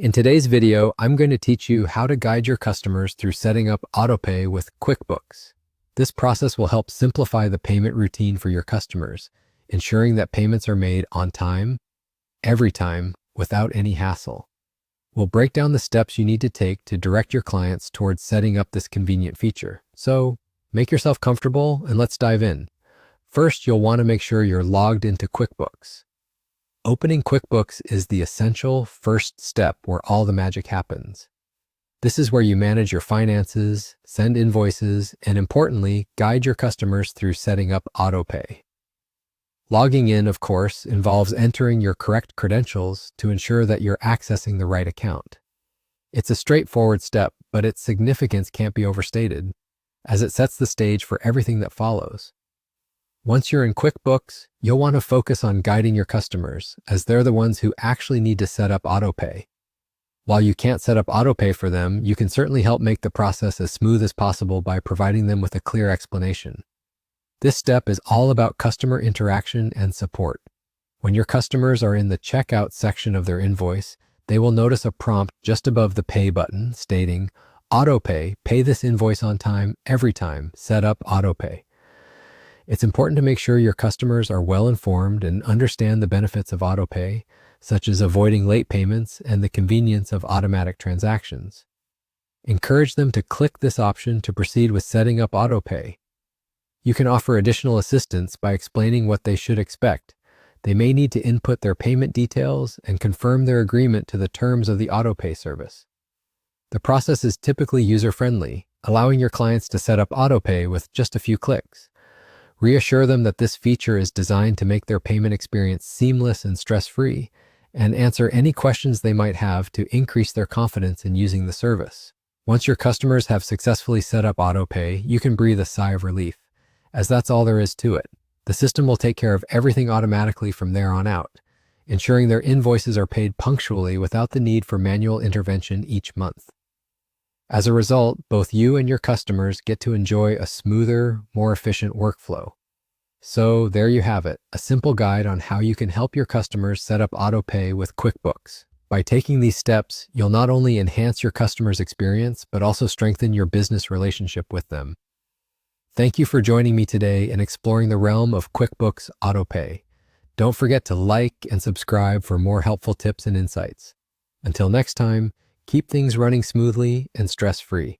In today's video, I'm going to teach you how to guide your customers through setting up Autopay with QuickBooks. This process will help simplify the payment routine for your customers, ensuring that payments are made on time, every time, without any hassle. We'll break down the steps you need to take to direct your clients towards setting up this convenient feature. So, make yourself comfortable and let's dive in. First, you'll want to make sure you're logged into QuickBooks. Opening QuickBooks is the essential first step where all the magic happens. This is where you manage your finances, send invoices, and importantly, guide your customers through setting up Autopay. Logging in, of course, involves entering your correct credentials to ensure that you're accessing the right account. It's a straightforward step, but its significance can't be overstated, as it sets the stage for everything that follows. Once you're in QuickBooks, you'll want to focus on guiding your customers, as they're the ones who actually need to set up Autopay. While you can't set up Autopay for them, you can certainly help make the process as smooth as possible by providing them with a clear explanation. This step is all about customer interaction and support. When your customers are in the checkout section of their invoice, they will notice a prompt just above the Pay button stating, Autopay, pay this invoice on time, every time, set up Autopay. It's important to make sure your customers are well informed and understand the benefits of Autopay, such as avoiding late payments and the convenience of automatic transactions. Encourage them to click this option to proceed with setting up Autopay. You can offer additional assistance by explaining what they should expect. They may need to input their payment details and confirm their agreement to the terms of the Autopay service. The process is typically user-friendly, allowing your clients to set up Autopay with just a few clicks. Reassure them that this feature is designed to make their payment experience seamless and stress-free, and answer any questions they might have to increase their confidence in using the service. Once your customers have successfully set up Autopay, you can breathe a sigh of relief, as that's all there is to it. The system will take care of everything automatically from there on out, ensuring their invoices are paid punctually without the need for manual intervention each month. As a result, both you and your customers get to enjoy a smoother, more efficient workflow. So there you have it, a simple guide on how you can help your customers set up Autopay with QuickBooks. By taking these steps, you'll not only enhance your customers' experience, but also strengthen your business relationship with them. Thank you for joining me today in exploring the realm of QuickBooks Autopay. Don't forget to like and subscribe for more helpful tips and insights. Until next time, keep things running smoothly and stress-free.